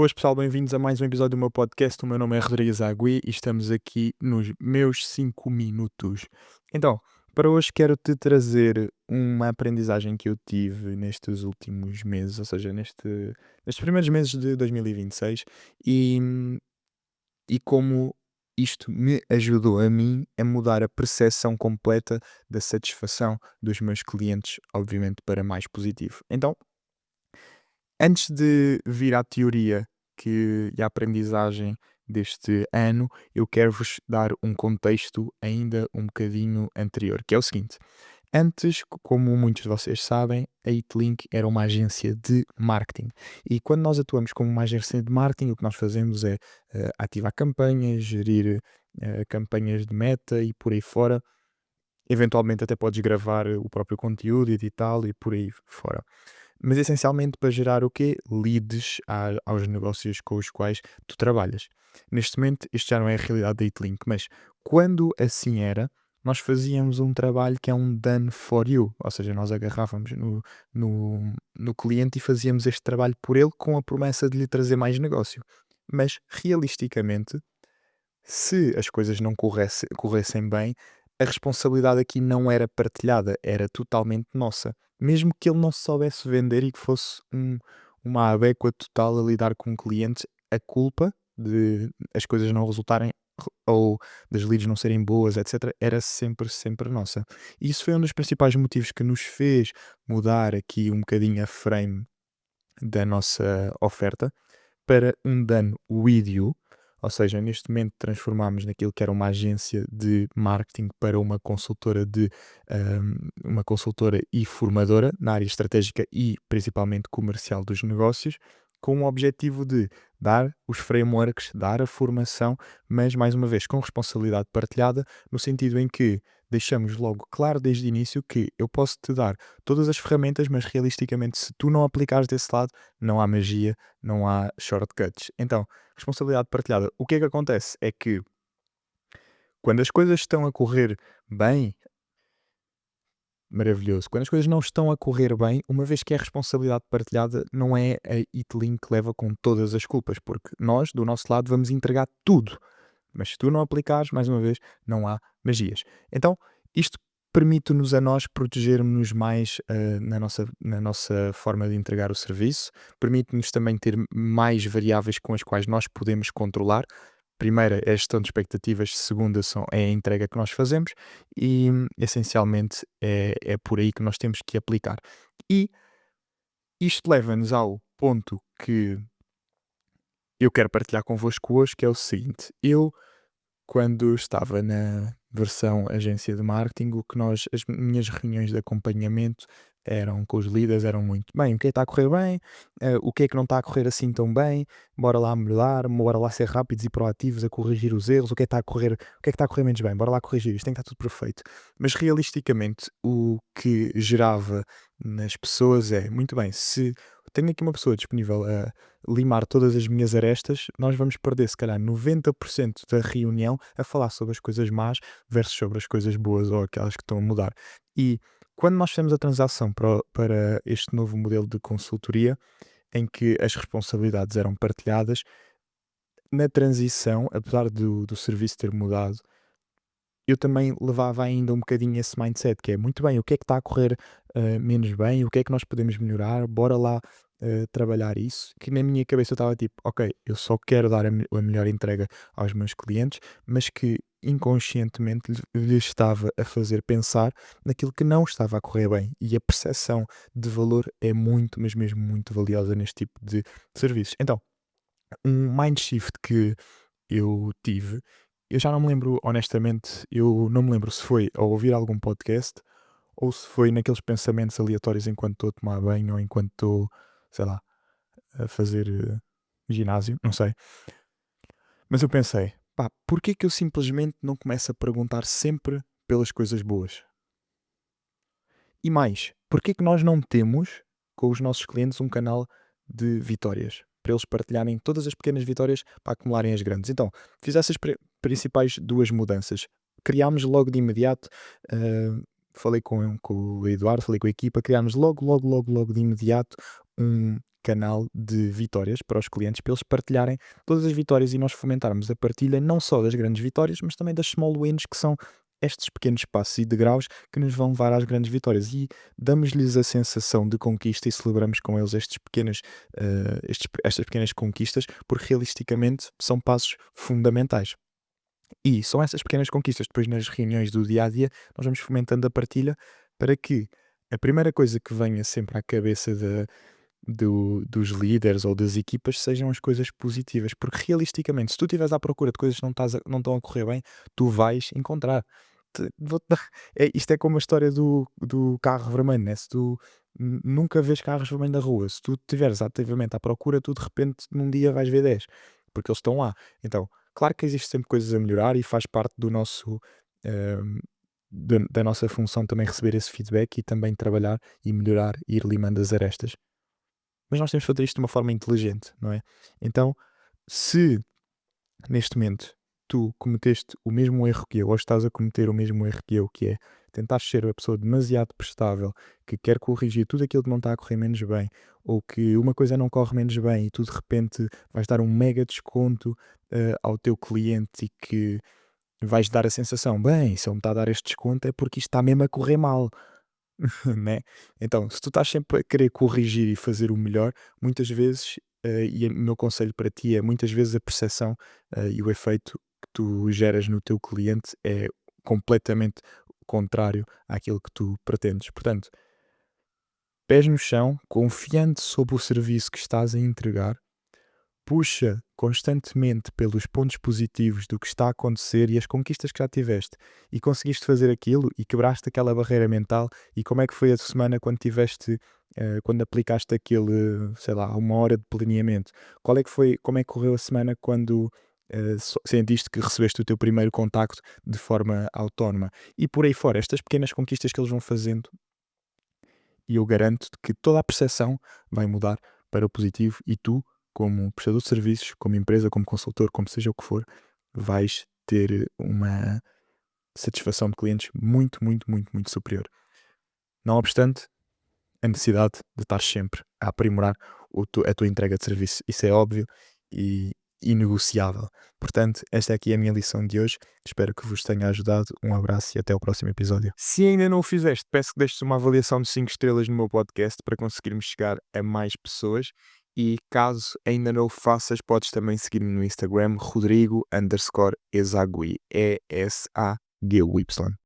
Boas pessoal, bem-vindos a mais um episódio do meu podcast. O meu nome é Rodrigues Agui e estamos aqui nos meus 5 minutos. Então, para hoje quero-te trazer uma aprendizagem que eu tive nestes últimos meses, ou seja, nestes primeiros meses de 2026 e, e como isto me ajudou a mim a mudar a percepção completa da satisfação dos meus clientes, obviamente para mais positivo. Então, antes de vir à teoria e à aprendizagem deste ano, eu quero-vos dar um contexto ainda um bocadinho anterior, que é o seguinte: antes, como muitos de vocês sabem, a Itlink era uma agência de marketing. E quando nós atuamos como uma agência de marketing, o que nós fazemos é ativar campanhas, gerir campanhas de meta e por aí fora. Eventualmente até podes gravar o próprio conteúdo, editá-lo e por aí fora. Mas essencialmente para gerar o quê? Leads aos negócios com os quais tu trabalhas. Neste momento, isto já não é a realidade da Itlink, mas quando assim era, nós fazíamos um trabalho que é um done for you, ou seja, nós agarrávamos no cliente e fazíamos este trabalho por ele com a promessa de lhe trazer mais negócio. Mas realisticamente, se as coisas não corressem bem, a responsabilidade aqui não era partilhada, era totalmente nossa. Mesmo que ele não soubesse vender e que fosse uma abécua total a lidar com clientes, a culpa de as coisas não resultarem ou das leads não serem boas, etc., era sempre, sempre nossa. E isso foi um dos principais motivos que nos fez mudar aqui um bocadinho a frame da nossa oferta para um done with you, ou seja, neste momento transformámos naquilo que era uma agência de marketing para uma consultora e formadora na área estratégica e principalmente comercial dos negócios, com o objetivo de dar os frameworks, dar a formação, mas mais uma vez com responsabilidade partilhada, no sentido em que deixamos logo claro desde o início que eu posso te dar todas as ferramentas, mas realisticamente, se tu não aplicares desse lado, não há magia, não há shortcuts. Então, responsabilidade partilhada. O que é que acontece? É que quando as coisas estão a correr bem, maravilhoso. Quando as coisas não estão a correr bem, uma vez que é responsabilidade partilhada, não é a Itlink que leva com todas as culpas, porque nós, do nosso lado, vamos entregar tudo. Mas se tu não aplicares, mais uma vez, não há magias. Então, isto permite-nos a nós protegermos-nos mais na nossa forma de entregar o serviço, permite-nos também ter mais variáveis com as quais nós podemos controlar. Primeira é a gestão de expectativas, segunda é a entrega que nós fazemos e essencialmente é por aí que nós temos que aplicar. E isto leva-nos ao ponto que eu quero partilhar convosco hoje, que é o seguinte: eu quando estava na versão agência de marketing, as minhas reuniões de acompanhamento eram com os líderes, eram muito bem, o que é que está a correr bem, o que é que não está a correr assim tão bem, bora lá melhorar, bora lá ser rápidos e proativos a corrigir os erros, o que é que está a correr menos bem, bora lá corrigir isto, tem que estar tudo perfeito. Mas realisticamente o que gerava nas pessoas é, muito bem, se tenho aqui uma pessoa disponível a limar todas as minhas arestas, nós vamos perder se calhar 90% da reunião a falar sobre as coisas más versus sobre as coisas boas ou aquelas que estão a mudar. E quando nós fizemos a transação para este novo modelo de consultoria, em que as responsabilidades eram partilhadas, na transição, apesar do serviço ter mudado, eu também levava ainda um bocadinho esse mindset, que é muito bem, o que é que está a correr menos bem, o que é que nós podemos melhorar, bora lá trabalhar isso, que na minha cabeça eu estava tipo, ok, eu só quero dar a melhor entrega aos meus clientes, mas que inconscientemente lhes estava a fazer pensar naquilo que não estava a correr bem. E a percepção de valor é muito, mas mesmo muito valiosa neste tipo de serviços. Então, um mind shift que eu tive, eu já não me lembro, honestamente, eu não me lembro se foi ao ouvir algum podcast ou se foi naqueles pensamentos aleatórios enquanto estou a tomar banho ou enquanto estou, sei lá, a fazer ginásio, não sei. Mas eu pensei, pá, porquê que eu simplesmente não começo a perguntar sempre pelas coisas boas? E mais, porquê que nós não temos com os nossos clientes um canal de vitórias? Para eles partilharem todas as pequenas vitórias para acumularem as grandes. Então, fiz essas principais duas mudanças. Criámos logo de imediato, falei com o Eduardo, falei com a equipa, criámos logo de imediato um canal de vitórias para os clientes, para eles partilharem todas as vitórias e nós fomentarmos a partilha não só das grandes vitórias, mas também das small wins, que são estes pequenos passos e degraus que nos vão levar às grandes vitórias. E damos-lhes a sensação de conquista e celebramos com eles estas pequenas conquistas, porque realisticamente são passos fundamentais. E são essas pequenas conquistas, depois nas reuniões do dia a dia, nós vamos fomentando a partilha para que a primeira coisa que venha sempre à cabeça dos líderes ou das equipas sejam as coisas positivas, porque realisticamente, se tu estiveres à procura de coisas que não estão a correr bem, tu vais encontrar. Isto é como a história do carro vermelho, né? Se tu nunca vês carros vermelhos na rua, se tu estiveres ativamente à procura, tu de repente num dia vais ver 10 porque eles estão lá. Então, claro que existe sempre coisas a melhorar e faz parte do nosso. ehm, da nossa função também receber esse feedback e também trabalhar e melhorar e ir limando as arestas. Mas nós temos de fazer isto de uma forma inteligente, não é? Então, se neste momento tu cometeste o mesmo erro que eu, ou estás a cometer o mesmo erro que eu, que é tentar ser a pessoa demasiado prestável, que quer corrigir tudo aquilo que não está a correr menos bem, ou que uma coisa não corre menos bem e tu de repente vais dar um mega desconto ao teu cliente e que vais dar a sensação, bem, se ele me está a dar este desconto é porque isto está mesmo a correr mal. Né? Então, se tu estás sempre a querer corrigir e fazer o melhor, muitas vezes, e o meu conselho para ti é muitas vezes a percepção e o efeito que tu geras no teu cliente é completamente contrário àquilo que tu pretendes. Portanto, pés no chão, confiante sobre o serviço que estás a entregar, puxa constantemente pelos pontos positivos do que está a acontecer e as conquistas que já tiveste e conseguiste fazer aquilo e quebraste aquela barreira mental e como é que foi a semana quando tiveste quando aplicaste aquele, sei lá, uma hora de planeamento, qual é que foi, como é que correu a semana quando sentiste que recebeste o teu primeiro contacto de forma autónoma e por aí fora, estas pequenas conquistas que eles vão fazendo e eu garanto-te que toda a percepção vai mudar para o positivo e tu, como prestador de serviços, como empresa, como consultor, como seja o que for, vais ter uma satisfação de clientes muito, muito, muito, muito superior. Não obstante, a necessidade de estar sempre a aprimorar a tua entrega de serviço. Isso é óbvio e inegociável. Portanto, esta é aqui a minha lição de hoje. Espero que vos tenha ajudado. Um abraço e até ao próximo episódio. Se ainda não o fizeste, peço que deixes uma avaliação de 5 estrelas no meu podcast para conseguirmos chegar a mais pessoas. E caso ainda não o faças, podes também seguir-me no Instagram, Rodrigo_Ezagui. ESAGUY.